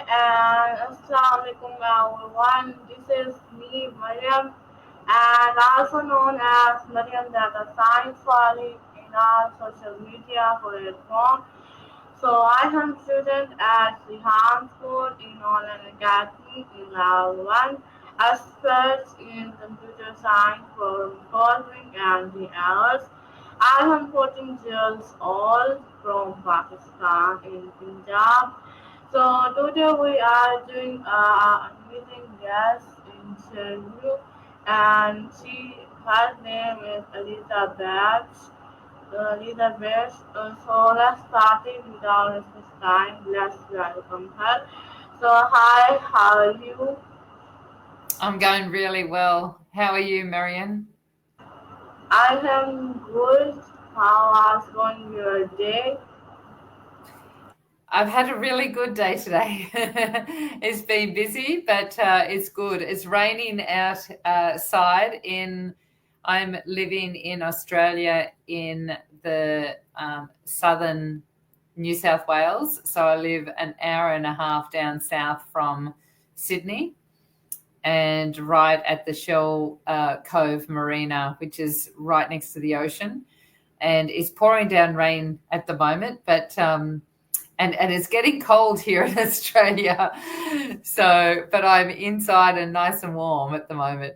and Assalamualaikum everyone. This is me, Maryam, and also known as Maryam Data Science Wali in our social media platform. So I am student at Rehan School in online academy in level 1, experts in computer science for solving and the errors. I am 14 years old from Pakistan in Punjab. So today we are doing a amazing guest interview, and her name is Elizabeth. Elizabeth. So let's start it without wasting time. Let's welcome her. So hi, how are you? I'm going really well. How are you, Maryam? I am good. How was going your day? I've had a really good day today. It's been busy, but it's good. It's raining outside I'm living in Australia in the southern New South Wales. So I live an hour and a half down south from Sydney and right at the Shell Cove Marina, which is right next to the ocean. And it's pouring down rain at the moment, but and it's getting cold here in Australia. So, but I'm inside and nice and warm at the moment.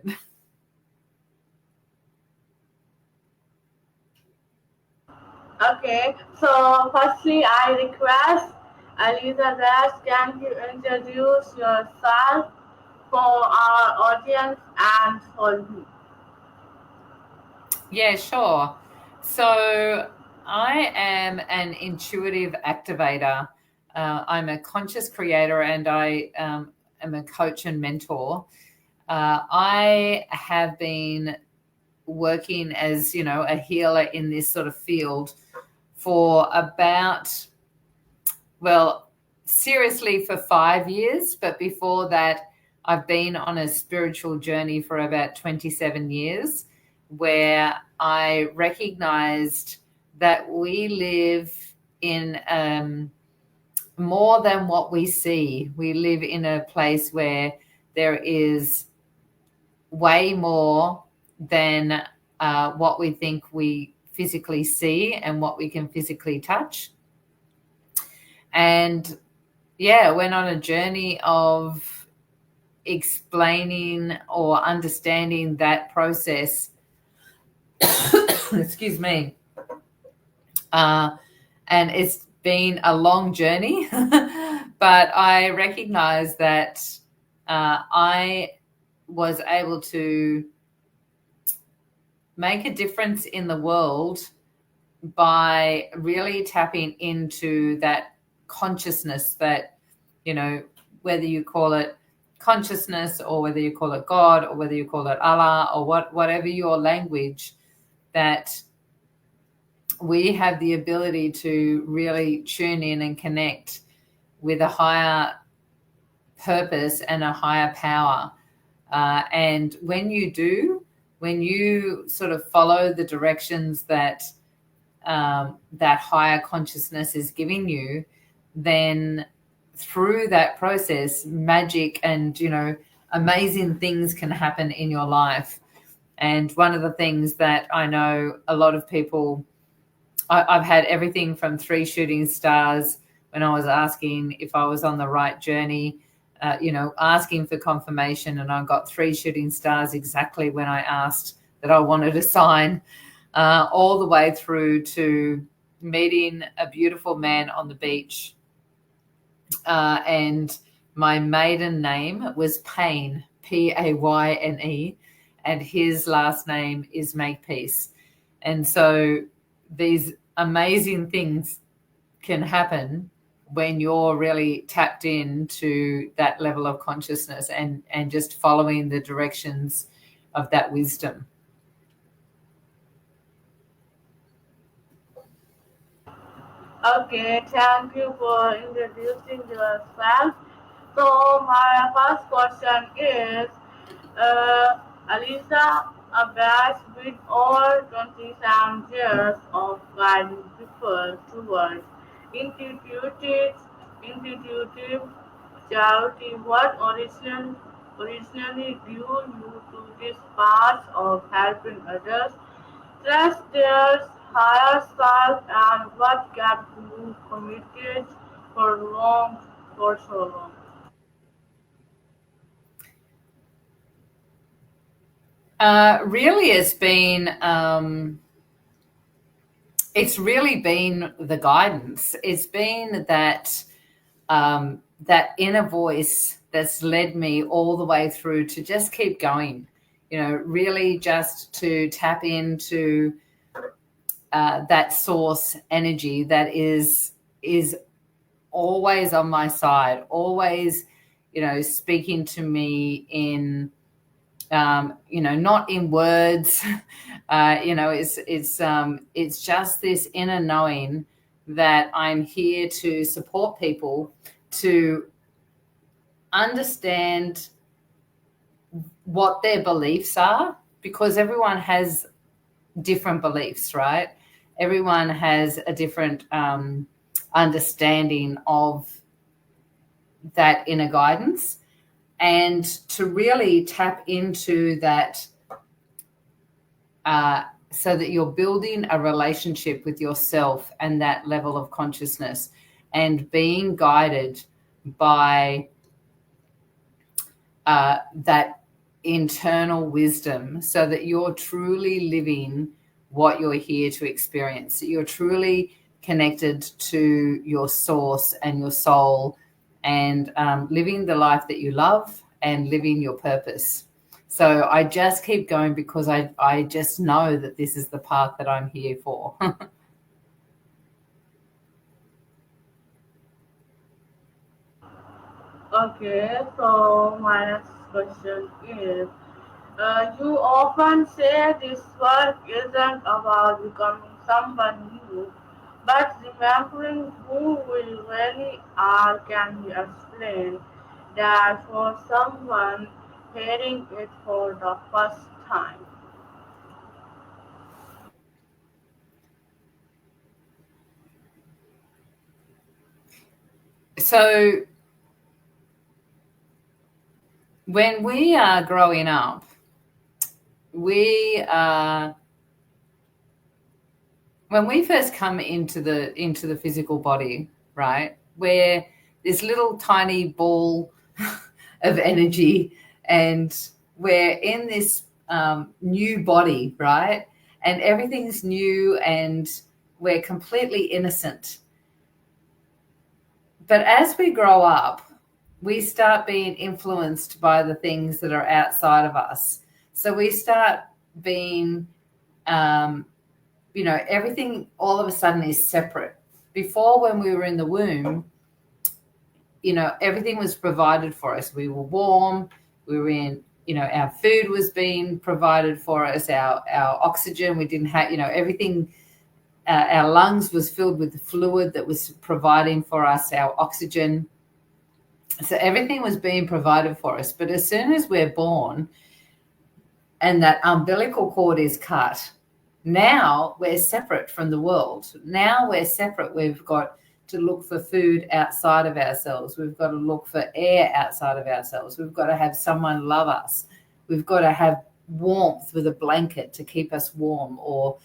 Okay. So firstly, I request Elizabeth, can you introduce yourself for our audience and for me? Yeah, sure. So I am an intuitive activator. I'm a conscious creator, and I am a coach and mentor. I have been working as a healer in this sort of field for about, well, seriously for 5 years, but before that I've been on a spiritual journey for about 27 years, where I recognized that we live in more than what we see. We live in a place where there is way more than what we think we physically see and what we can physically touch. And yeah, went on a journey of explaining or understanding that process. Excuse me. Uh, and it's been a long journey, but I recognize that I was able to make a difference in the world by really tapping into that consciousness that, whether you call it consciousness or whether you call it God or whether you call it Allah or whatever your language, that we have the ability to really tune in and connect with a higher purpose and a higher power. And when you sort of follow the directions that that higher consciousness is giving you, then through that process, magic and amazing things can happen in your life. And one of the things that I know a lot of people, I've had everything from 3 shooting stars when I was asking if I was on the right journey, asking for confirmation, and I got 3 shooting stars exactly when I asked that I wanted a sign, all the way through to meeting a beautiful man on the beach. And my maiden name was Payne, Payne, and his last name is Makepeace. And so these amazing things can happen when you're really tapped into that level of consciousness and just following the directions of that wisdom. Okay, thank you for introducing yourself. So my first question is, Alisa Abbas, with all 27 years of guiding people towards intuitive, intuitive charity. What originally drew you to this path of helping others? Trust their higher self, and what kept you committed for so long? Really, it's really been the guidance. It's been that inner voice that's led me all the way through to just keep going. Really just to tap into that source energy that is always on my side, always, speaking to me in, not in words. It's just this inner knowing that I'm here to support people to understand what their beliefs are, because everyone has different beliefs, right? Everyone has a different understanding of that inner guidance, and to really tap into that, so that you're building a relationship with yourself and that level of consciousness, and being guided by that internal wisdom, so that you're truly living what you're here to experience, that you're truly connected to your source and your soul, and living the life that you love and living your purpose. So I just keep going because I just know that this is the path that I'm here for. Okay, so my next question is, you often say this work isn't about becoming someone new, but remembering who we really are. Can you explain that for someone hearing it for the first time? So when we are growing up, we when we first come into the physical body, right? We're this little tiny ball of energy, and we're in this new body, right? And everything's new, and we're completely innocent. But as we grow up, we start being influenced by the things that are outside of us. So we start being, um, everything all of a sudden is separate. Before, when we were in the womb, everything was provided for us. We were warm. We were in, our food was being provided for us, our oxygen. We didn't have, everything. Our lungs was filled with the fluid that was providing for us our oxygen. So everything was being provided for us. But as soon as we're born and that umbilical cord is cut, now we're separate from the world. Now we're separate. We've got to look for food outside of ourselves. We've got to look for air outside of ourselves. We've got to have someone love us. We've got to have warmth with a blanket to keep us warm, or,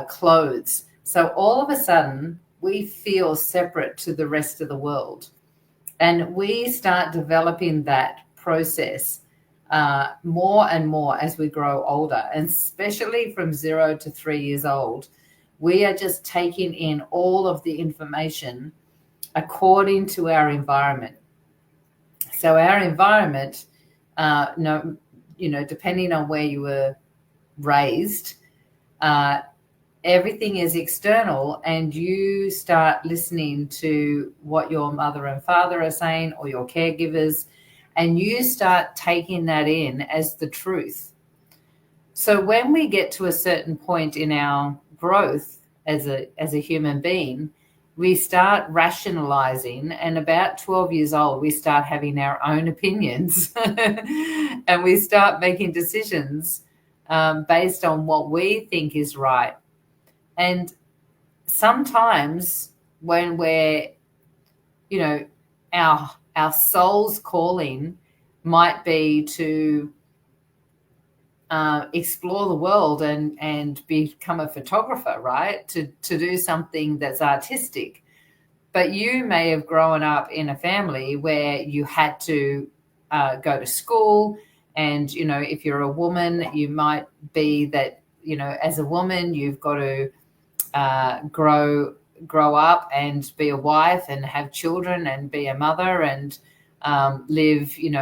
clothes. So all of a sudden, we feel separate to the rest of the world. And we start developing that process more and more as we grow older, and especially from 0 to 3 years old. We are just taking in all of the information according to our environment. So our environment, no, depending on where you were raised, uh, everything is external, and you start listening to what your mother and father are saying, or your caregivers, and you start taking that in as the truth. So when we get to a certain point in our growth as a human being, we start rationalizing, and about 12 years old, we start having our own opinions and we start making decisions based on what we think is right. And sometimes when we're, you know, our soul's calling might be to explore the world and become a photographer, right? To do something that's artistic. But you may have grown up in a family where you had to go to school, and if you're a woman, you might be that as a woman you've got to grow up and be a wife and have children and be a mother and live in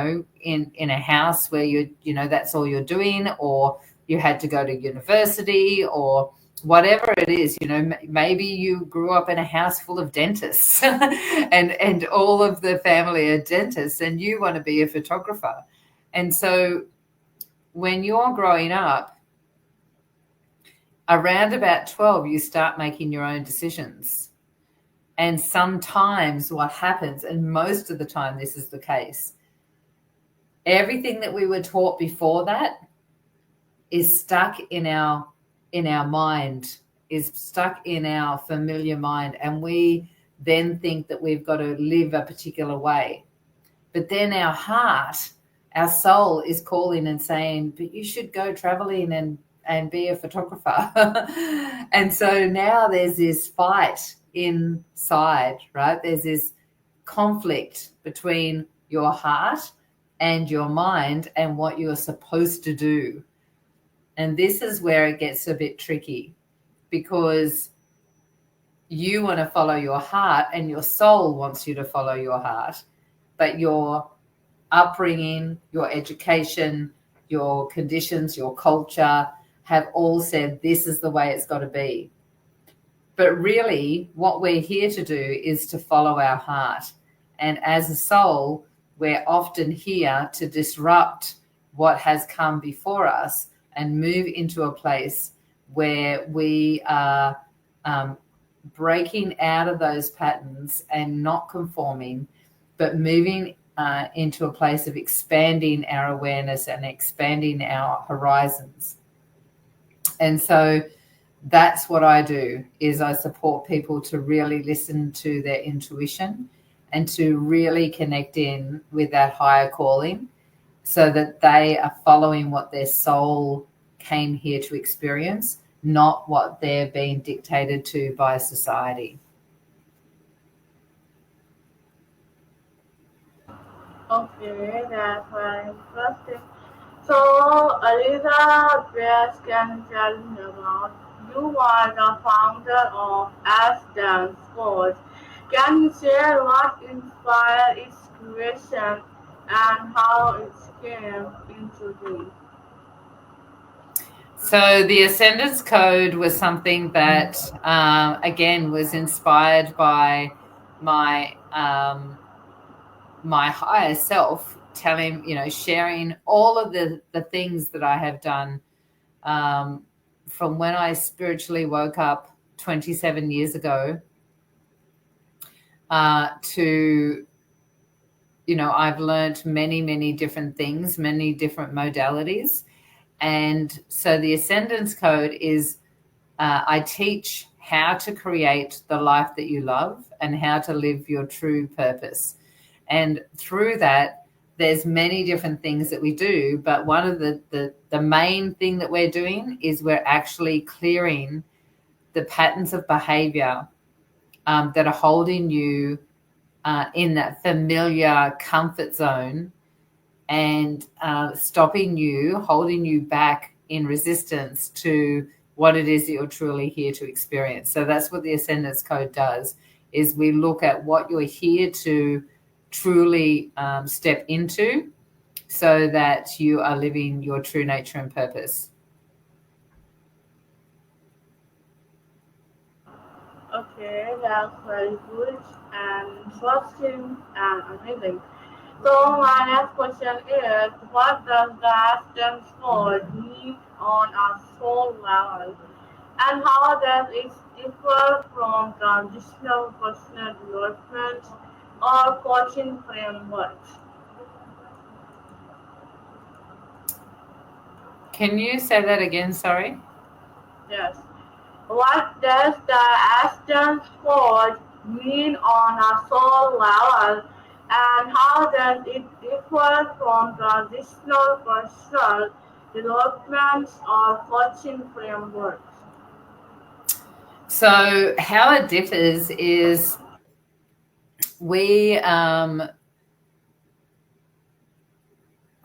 a house where that's all you're doing, or you had to go to university, or whatever it is. Maybe you grew up in a house full of dentists and all of the family are dentists and you want to be a photographer. And so when you're growing up, around about 12, you start making your own decisions. And sometimes what happens, and most of the time this is the case, everything that we were taught before that is stuck in our mind, is stuck in our familiar mind, and we then think that we've got to live a particular way. But then our heart, our soul is calling and saying, but you should go traveling and be a photographer. And so now there's this fight inside, right? There's this conflict between your heart and your mind and what you're supposed to do. And this is where it gets a bit tricky, because you want to follow your heart and your soul wants you to follow your heart, but your upbringing, your education, your conditions, your culture have all said this is the way it's got to be. But really what we're here to do is to follow our heart. And as a soul, we're often here to disrupt what has come before us and move into a place where we are breaking out of those patterns and not conforming, but moving into a place of expanding our awareness and expanding our horizons. And so that's what I do, is I support people to really listen to their intuition and to really connect in with that higher calling, so that they are following what their soul came here to experience, not what they're being dictated to by society. Okay, that's very interesting. So, Elizabeth, can you tell me about, you are the founder of Ascension Sports. Can you share what inspired its creation and how it came into being? So the Ascendance Code was something that, again, was inspired by my my higher self telling, sharing all of the things that I have done from when I spiritually woke up 27 years ago to, I've learned many different things, many different modalities. And so the Ascendance Code is I teach how to create the life that you love and how to live your true purpose. And through that, there's many different things that we do, but one of the main thing that we're doing is we're actually clearing the patterns of behavior that are holding you in that familiar comfort zone, and stopping you, holding you back in resistance to what it is that you're truly here to experience. So that's what the Ascendance Code does, is we look at what you're here to truly step into, so that you are living your true nature and purpose. Okay, that's very good and interesting and amazing. So my next question is, what does the stand for mean on a soul level, and how does it differ from traditional personal development or coaching frameworks? Can you say that again? Sorry. Yes. What does the Aston sport mean on a soul level, and how does it differ from traditional personal developments or coaching frameworks? So how it differs is we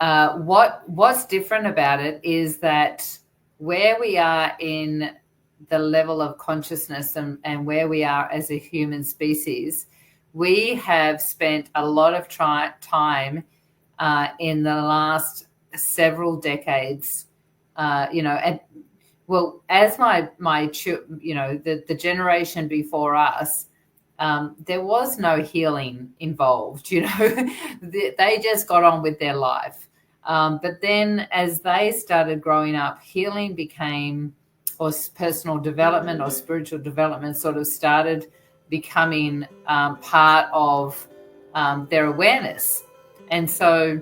what's different about it is that where we are in the level of consciousness and where we are as a human species, we have spent a lot of time in the last several decades, and well, as the generation before us, there was no healing involved. They just got on with their life. But then as they started growing up, healing became, or personal development or spiritual development sort of started becoming part of their awareness. And so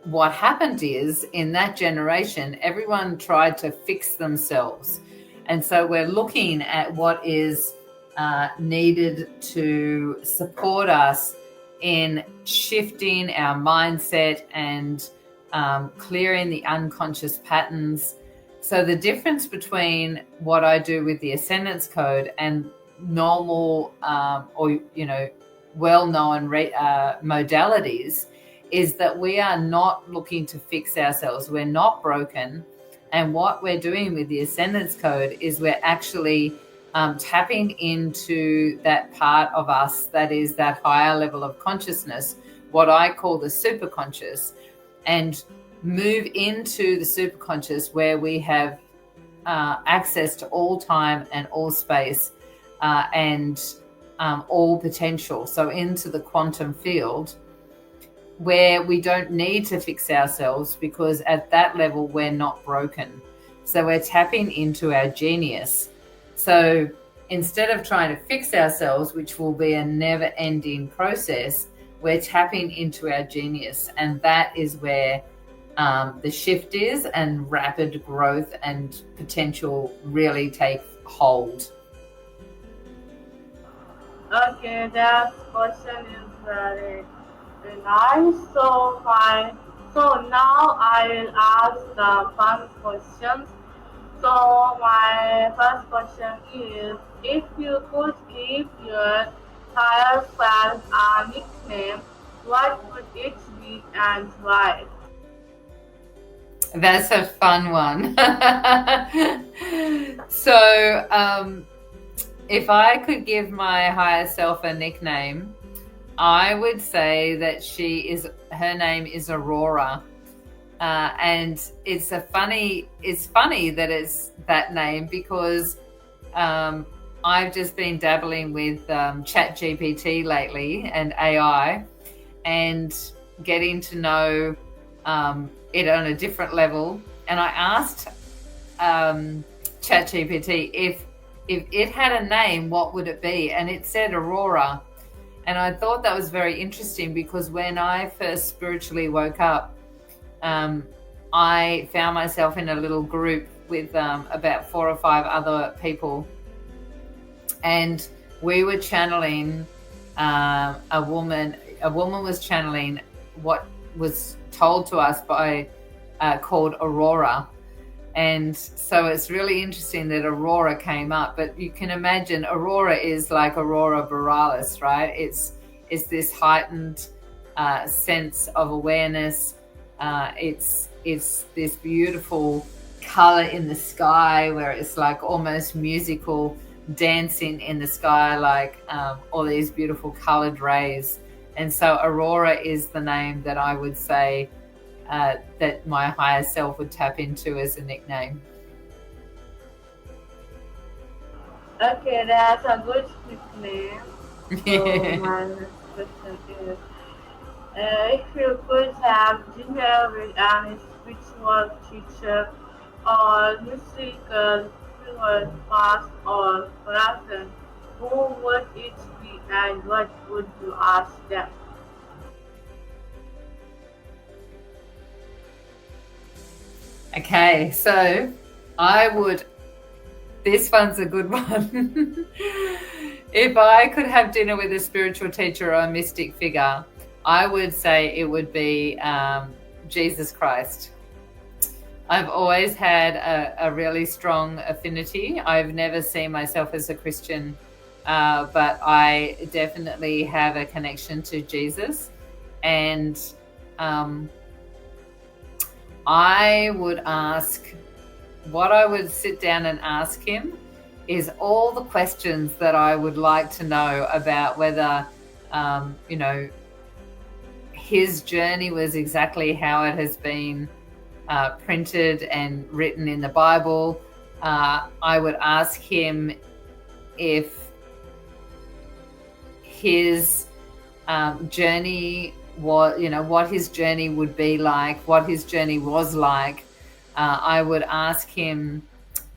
what happened is, in that generation, everyone tried to fix themselves. And so we're looking at what is needed to support us in shifting our mindset and clearing the unconscious patterns. So the difference between what I do with the Ascendance Code and normal well-known modalities is that we are not looking to fix ourselves. We're not broken. And what we're doing with the Ascendance Code is we're actually tapping into that part of us that is that higher level of consciousness, what I call the superconscious, and move into the superconscious where we have access to all time and all space and all potential. So into the quantum field where we don't need to fix ourselves, because at that level we're not broken. So we're tapping into our genius. So instead of trying to fix ourselves, which will be a never-ending process, we're tapping into our genius. And that is where the shift is, and rapid growth and potential really take hold. Okay, that question is very nice. So now I will ask the fun questions. So my first question is, if you could give your higher self a nickname, what would it be and why? That's a fun one. So if I could give my higher self a nickname, I would say that her name is Aurora. And it's funny that it's that name, because I've just been dabbling with ChatGPT lately and AI, and getting to know it on a different level. And I asked ChatGPT if it had a name, what would it be? And it said Aurora. And I thought that was very interesting, because when I first spiritually woke up, I found myself in a little group with about 4 or 5 other people, and we were channeling a woman was channeling what was told to us by called Aurora. And so it's really interesting that Aurora came up, but you can imagine Aurora is like Aurora Borealis, right? It's this heightened sense of awareness. It's this beautiful color in the sky, where it's like almost musical, dancing in the sky, like all these beautiful colored rays. And so Aurora is the name that I would say that my higher self would tap into as a nickname. Okay, that's a good nickname. So my next question is, if you could have dinner with any spiritual teacher or mystical figure, past or present, who would it be and what would you ask them? Okay, so this one's a good one. If I could have dinner with a spiritual teacher or a mystic figure, I would say it would be Jesus Christ. I've always had a really strong affinity. I've never seen myself as a Christian, but I definitely have a connection to Jesus. And I would ask, what I would sit down and ask him is all the questions that I would like to know about whether, you know, his journey was exactly how it has been printed and written in the Bible. I would ask him if his journey was, you know, what his journey would be like, what his journey was like. I would ask him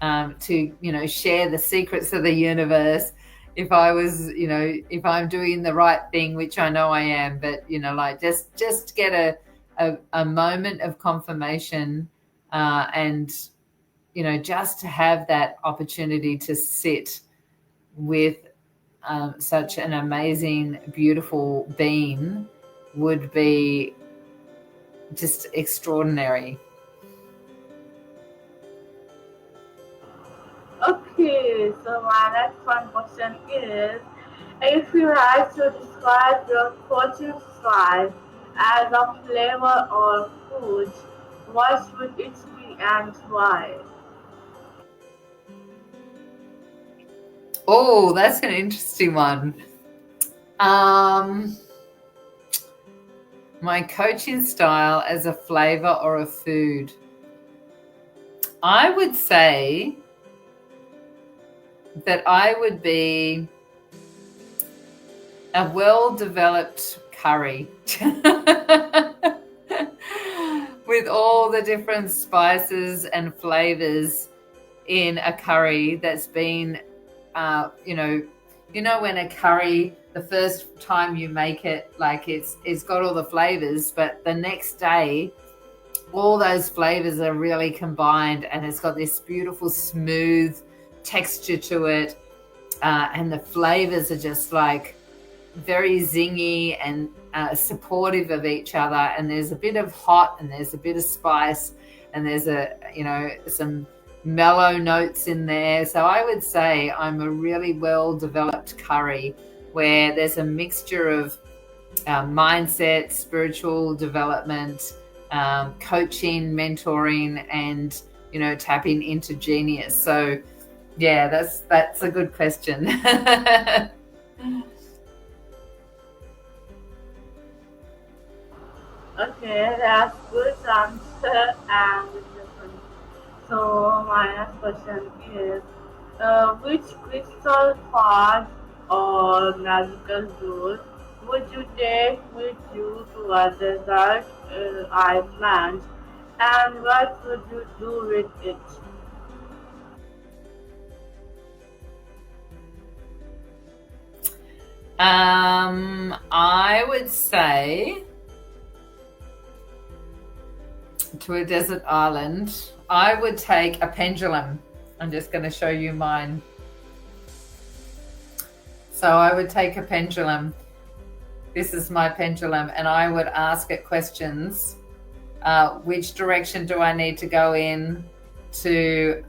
to, you know, share the secrets of the universe. If I was, you know, if I'm doing the right thing, which I know I am, but, you know, like just get a moment of confirmation and, you know, just to have that opportunity to sit with such an amazing, beautiful being would be just extraordinary. Okay, so my next one question is, if you had to describe your coaching style as a flavor or food, what would it be and why? Oh, that's an interesting one. My coaching style as a flavor or a food. I would say that I would be a well-developed curry with all the different spices and flavors in a curry that's been, you know, when a curry, the first time you make it, like it's got all the flavors, but the next day, all those flavors are really combined, and it's got this beautiful, smooth texture to it, and the flavors are just like very zingy and supportive of each other. And there's a bit of hot, and there's a bit of spice, and there's some mellow notes in there. So I would say I'm a really well-developed curry where there's a mixture of mindset, spiritual development, coaching, mentoring, and, you know, tapping into genius. So yeah, that's a good question. Okay, that's good answer and different. So my next question is, which crystal part or magical tool would you take with you to a desert island, and what would you do with it? I would say to a desert island, I would take a pendulum. I'm just going to show you mine. So I would take a pendulum. This is my pendulum, and I would ask it questions. Which direction do I need to go in to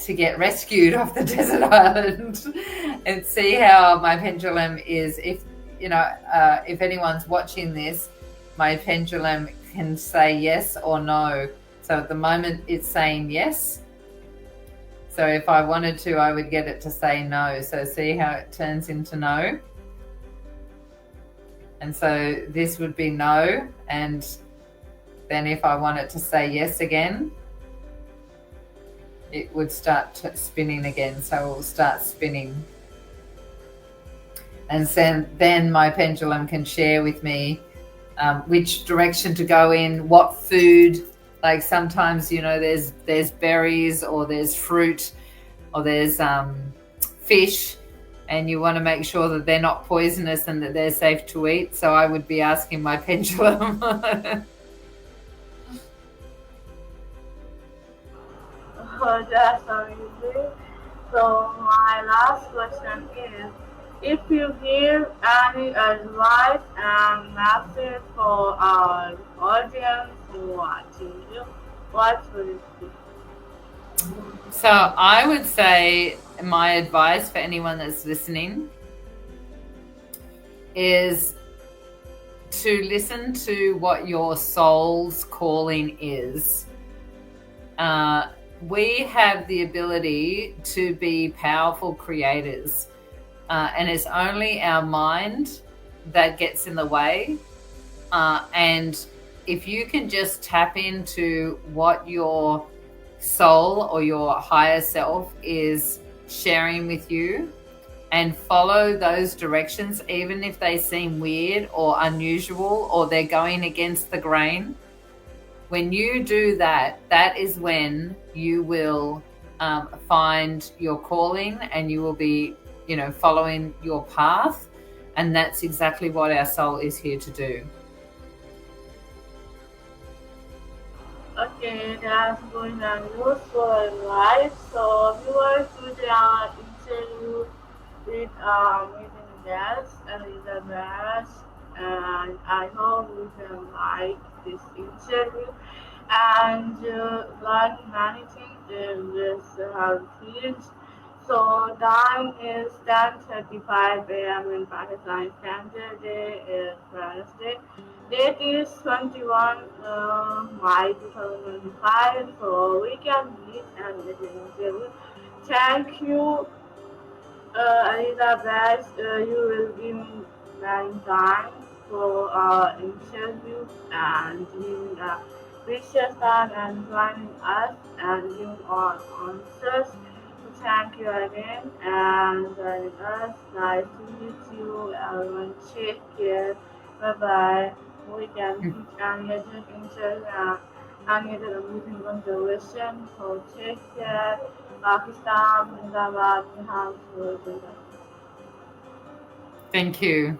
get rescued off the desert island? And see how my pendulum is. If, you know, if anyone's watching this, my pendulum can say yes or no. So at the moment it's saying yes. So if I wanted to, I would get it to say no. So see how it turns into no. And so this would be no. And then if I want it to say yes again, it would start spinning again. So it will start spinning. And then my pendulum can share with me which direction to go in, what food. Like sometimes, you know, there's berries, or there's fruit, or there's fish, and you want to make sure that they're not poisonous and that they're safe to eat. So I would be asking my pendulum. Oh, that's amazing. So my last question is, if you give any advice and message for our audience watching you, what would it be? So I would say my advice for anyone that's listening is to listen to what your soul's calling is. We have the ability to be powerful creators, and it's only our mind that gets in the way. And if you can just tap into what your soul or your higher self is sharing with you and follow those directions, even if they seem weird or unusual or they're going against the grain, when you do that, that is when you will find your calling and you will be, following your path. And that's exactly what our soul is here to do. Okay, that's going and useful advice. So viewers, today our interview with amazing guest Elizabeth, and I hope you can like this interview and learn many things in this field. So time is 10:35 a.m. in Pakistan. Standard Day is Wednesday. Date is 21 May 2005. So we can meet and get an interview. Thank you, Elizabeth. You will give me many time for our interview and giving a precious time and joining us and giving our answers. So thank you again and joining us. Nice to meet you. Everyone, take care. Bye bye. We can teach any other interview and any other amazing conversation. So take care. Pakistan, Zindabad, Rehan Foundation. Thank you.